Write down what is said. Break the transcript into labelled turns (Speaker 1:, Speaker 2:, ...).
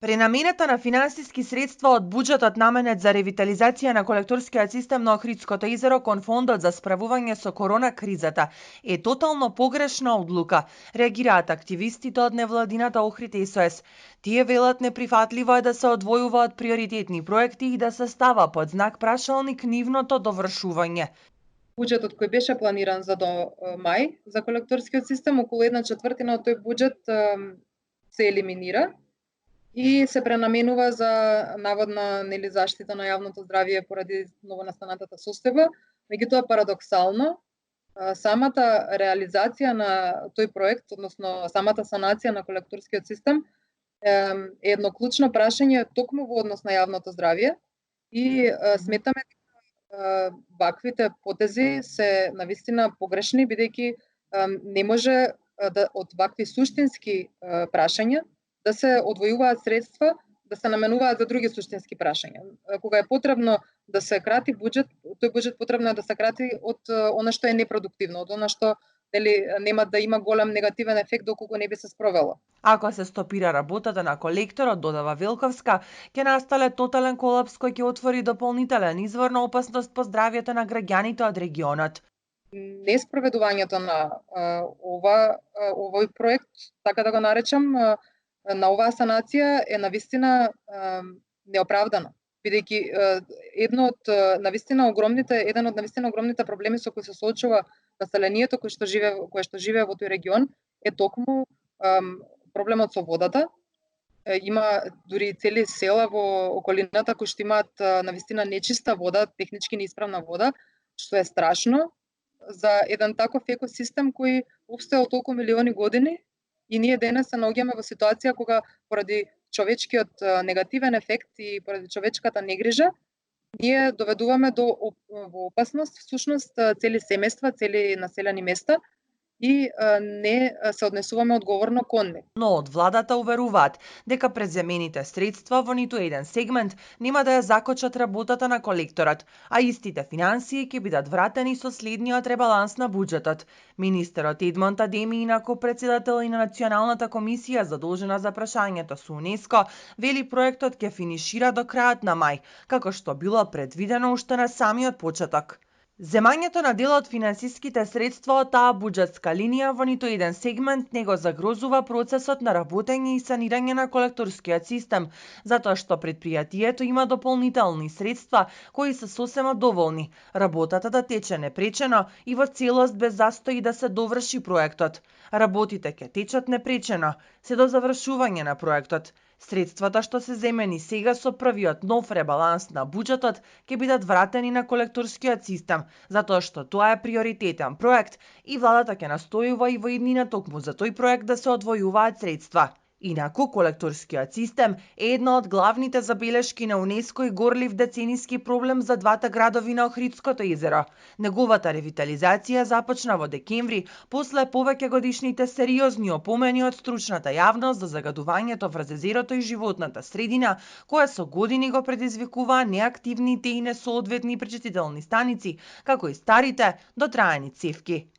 Speaker 1: Пренамената на финансиски средства од буџетот наменет за ревитализација на колекторскиот систем на Охридското езеро кон фондот за справување со корона кризата е тотално погрешна одлука, реагираат активистите од невладината Охрид СОС. Тие велат неприфатливо е да се одвојуваат приоритетни проекти и да се става под знак прашалник нивното довршување.
Speaker 2: Буџетот кој беше планиран за до мај за колекторскиот систем, околу 1/4 од тој буџет се елиминира и се пренаменува за наводна заштита на јавното здравје поради новонастанатата состојба. Меѓутоа парадоксално, самата реализација на тој проект, односно самата санација на колекторскиот систем е едно клучно прашање токму во однос на јавното здравје и сметаме дека ваквите потези се навистина погрешни, бидејќи не може да од вакви суштински прашања да се одвојуваат средства, да се наменуваат за други суштински прашања. Кога е потребно да се крати буџет, тој буџет потребно е да се крати од она што е непродуктивно, од она што нема да има голем негативен ефект доколку не би се спровело.
Speaker 1: Ако се стопира работата на колекторот, додава Велковска, ќе настале тотален колапс кој ќе отвори дополнителен извор на опасност по здравјето на граѓаните од регионот.
Speaker 2: Неспроведувањето на овој проект, така да го наречам, на оваа санација е навистина неоправдано, бидејќи еден од навистина огромните проблеми со кои се соочува населението кое што живее во тој регион е токму проблемот со водата. Има дури цели села во околината кои што имаат навистина нечиста вода, технички неисправна вода, што е страшно за еден таков екосистем кој обстоел толку милиони години. И ние денес се наоѓаме во ситуација кога поради човечкиот негативен ефект и поради човечката негрижа, ние доведуваме во опасност всушност цели семејства, цели населени места и не се однесуваме одговорно кон нив.
Speaker 1: Но од владата уверуваат дека преземените средства во ниту еден сегмент нема да ја закочат работата на колекторот, а истите финансии ќе бидат вратени со следниот ребаланс на буџетот. Министерот Едмонд Адеми, инаку председател и на Националната комисија задолжена за прашањето со УНЕСКО, вели проектот ќе финишира до крајот на мај, како што било предвидено уште на самиот почеток. Земањето на дел од финансиските средства од таа буџетска линија во ниту еден сегмент не го загрозува процесот на работење и санирање на колекторскиот систем, затоа што претпријатието има дополнителни средства кои се сосема доволни, работата да тече непречено и во целост без застои да се доврши проектот. Работите ќе течат непречено, се до завршување на проектот. Средствата што се земени сега со првиот нов ребаланс на буџетот ќе бидат вратени на колекторскиот систем, затоа што тоа е приоритетен проект и владата ќе настојува и во иднина токму за тој проект да се одвојуваат средства. Инаку, колекторскиот систем е една од главните забелешки на УНЕСКО и горлив децениски проблем за двата градови на Охридското езеро. Неговата ревитализација започна во декември, после повеќегодишните сериозни опомени од стручната јавност за загадувањето врз езерото и животната средина, која со години го предизвикуваа неактивните и несоодветни пречистителни станици, како и старите дотраени цевки.